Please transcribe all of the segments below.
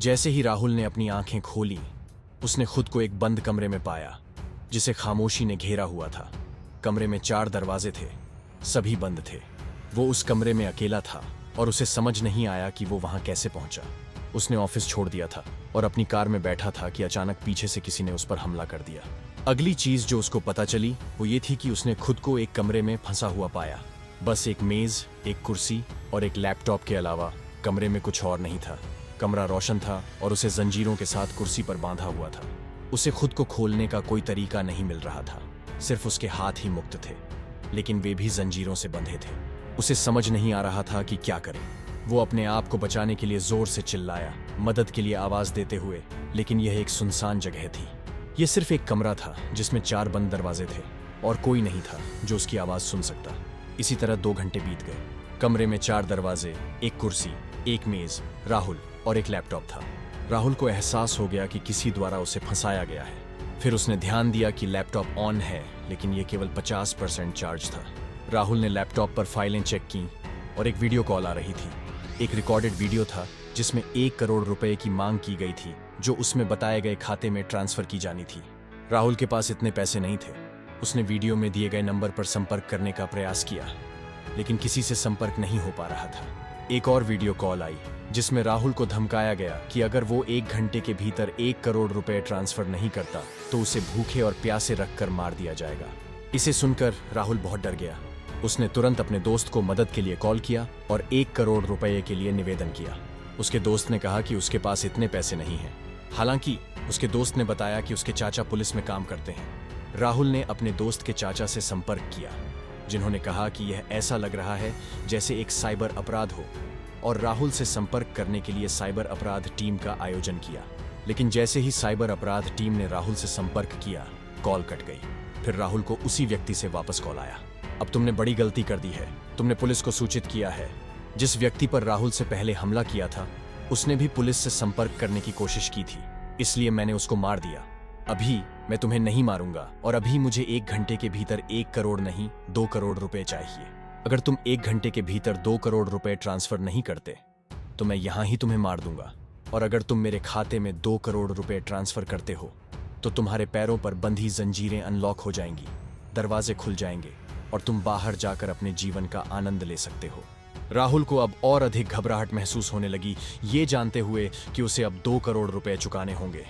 जैसे ही राहुल ने अपनी आंखें खोली, उसने खुद को एक बंद कमरे में पाया जिसे खामोशी ने घेरा हुआ था। कमरे में 4 दरवाजे थे, सभी बंद थे। वो उस कमरे में अकेला था और उसे समझ नहीं आया कि वो वहां कैसे पहुंचा। उसने ऑफिस छोड़ दिया था और अपनी कार में बैठा था कि अचानक पीछे से किसी ने उस पर हमला कर दिया। अगली चीज जो उसको पता चली वो ये थी कि उसने खुद को एक कमरे में फंसा हुआ पाया। बस एक मेज, एक कुर्सी और एक लैपटॉप के अलावा कमरे में कुछ और नहीं था। कमरा रोशन था और उसे जंजीरों के साथ कुर्सी पर बांधा हुआ था। उसे खुद को खोलने का कोई तरीका नहीं मिल रहा था, सिर्फ उसके हाथ ही मुक्त थे, लेकिन वे भी जंजीरों से बंधे थे। उसे समझ नहीं आ रहा था कि क्या करे। वो अपने आप को बचाने के लिए जोर से चिल्लाया, मदद के लिए आवाज देते हुए, लेकिन यह एक सुनसान जगह थी। यह सिर्फ एक कमरा था जिसमें 4 बंद दरवाजे थे और कोई नहीं था जो उसकी आवाज सुन सकता। इसी तरह 2 घंटे बीत गए। कमरे में 4 दरवाजे, एक कुर्सी, एक मेज, राहुल और एक लैपटॉप था। राहुल को एहसास हो गया कि किसी द्वारा उसे फंसाया गया है। फिर उसने ध्यान दिया कि लैपटॉप ऑन है, लेकिन यह केवल 50% चार्ज था। राहुल ने लैपटॉप पर फाइलें चेक की और एक वीडियो कॉल आ रही थी। एक रिकॉर्डेड वीडियो था जिसमें 1 करोड़ रुपए की मांग की गई थी, जो उसमें बताए गए खाते में ट्रांसफर की जानी थी। राहुल के पास इतने पैसे नहीं थे। उसने वीडियो में दिए गए नंबर पर संपर्क करने का प्रयास किया, लेकिन किसी से संपर्क नहीं हो पा रहा था। एक और वीडियो कॉल आई जिसमें राहुल को धमकाया गया कि अगर वो 1 घंटे के भीतर 1 करोड़ रुपए ट्रांसफर नहीं करता तो उसे भूखे और प्यासे रखकर मार दिया जाएगा। इसे सुनकर राहुल बहुत डर गया। उसने तुरंत अपने दोस्त को मदद के लिए कॉल किया और 1 करोड़ रुपए के लिए निवेदन किया। उसके दोस्त ने कहा कि उसके पास इतने पैसे नहीं हैं। हालांकि उसके दोस्त ने बताया कि उसके चाचा पुलिस में काम करते हैं। राहुल ने अपने दोस्त के चाचा से संपर्क किया, जिन्होंने कहा कि यह ऐसा लग रहा है जैसे एक साइबर अपराध हो, और राहुल से संपर्क करने के लिए साइबर अपराध टीम का आयोजन किया। लेकिन जैसे ही साइबर अपराध टीम ने राहुल से संपर्क किया, कॉल कट गई। फिर राहुल को उसी व्यक्ति से वापस कॉल आया। अब तुमने बड़ी गलती कर दी है। तुमने पुलिस को सूचित किया है। जिस व्यक्ति पर राहुल से पहले हमला किया था, उसने भी पुलिस से संपर्क करने की कोशिश की थी, इसलिए मैंने उसको मार दिया। अभी मैं तुम्हें नहीं मारूंगा और अभी मुझे 1 घंटे के भीतर 1 करोड़ नहीं 2 करोड़ रुपए चाहिए। अगर तुम 1 घंटे के भीतर 2 करोड़ रुपए ट्रांसफर नहीं करते तो मैं यहां ही तुम्हें मार दूंगा, और अगर तुम मेरे खाते में 2 करोड़ रुपए ट्रांसफर करते हो तो तुम्हारे पैरों पर बंधी जंजीरें अनलॉक हो जाएंगी, दरवाजे खुल जाएंगे और तुम बाहर जाकर अपने जीवन का आनंद ले सकते हो। राहुल को अब और अधिक घबराहट महसूस होने लगी, ये जानते हुए कि उसे अब 2 करोड़ रुपए चुकाने होंगे।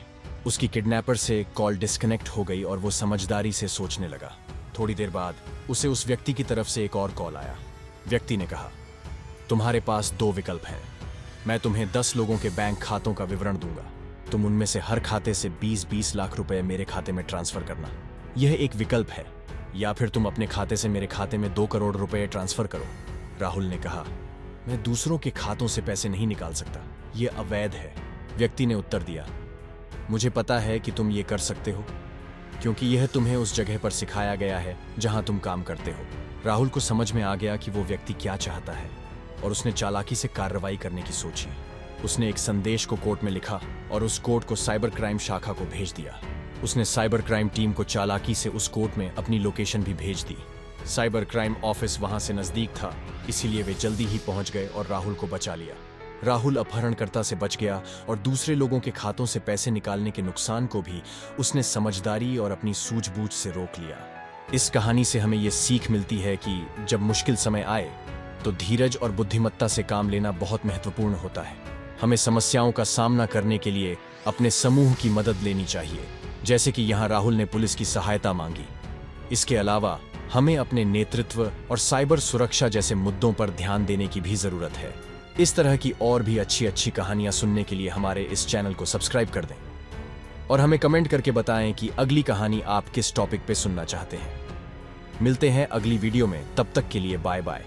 उसकी किडनैपर से कॉल डिस्कनेक्ट हो गई और वो समझदारी से सोचने लगा। थोड़ी देर बाद उसे उस व्यक्ति की तरफ से एक और कॉल आया। व्यक्ति ने कहा, तुम्हारे पास 2 विकल्प हैं। मैं तुम्हें 10 लोगों के बैंक खातों का विवरण दूंगा। तुम उनमें से हर खाते से 20-20 लाख रुपए मेरे खाते में ट्रांसफर करना। यह एक विकल्प है, या फिर तुम अपने खाते से मेरे खाते में 2 करोड़ रुपए ट्रांसफर करो। राहुल ने कहा, मैं दूसरों के खातों से पैसे नहीं निकाल सकता, यह अवैध है। व्यक्ति ने उत्तर दिया, मुझे पता है कि तुम ये कर सकते हो, क्योंकि यह तुम्हें उस जगह पर सिखाया गया है जहां तुम काम करते हो। राहुल को समझ में आ गया कि वो व्यक्ति क्या चाहता है और उसने चालाकी से कार्रवाई करने की सोची। उसने एक संदेश को कोर्ट में लिखा और उस कोर्ट को साइबर क्राइम शाखा को भेज दिया। उसने साइबर क्राइम टीम को चालाकी से उस कोर्ट में अपनी लोकेशन भी भेज दी। साइबर क्राइम ऑफिस वहां से नजदीक था, इसीलिए वे जल्दी ही पहुंच गए और राहुल को बचा लिया। राहुल अपहरणकर्ता से बच गया और दूसरे लोगों के खातों से पैसे निकालने के नुकसान को भी उसने समझदारी और अपनी सूझबूझ से रोक लिया। इस कहानी से हमें यह सीख मिलती है कि जब मुश्किल समय आए तो धीरज और बुद्धिमत्ता से काम लेना बहुत महत्वपूर्ण होता है। हमें समस्याओं का सामना करने के लिए अपने समूह की मदद लेनी चाहिए, जैसे कि यहाँ राहुल ने पुलिस की सहायता मांगी। इसके अलावा हमें अपने नेतृत्व और साइबर सुरक्षा जैसे मुद्दों पर ध्यान देने की भी जरूरत है। इस तरह की और भी अच्छी कहानियां सुनने के लिए हमारे इस चैनल को सब्सक्राइब कर दें और हमें कमेंट करके बताएं कि अगली कहानी आप किस टॉपिक पे सुनना चाहते हैं। मिलते हैं अगली वीडियो में, तब तक के लिए बाय बाय।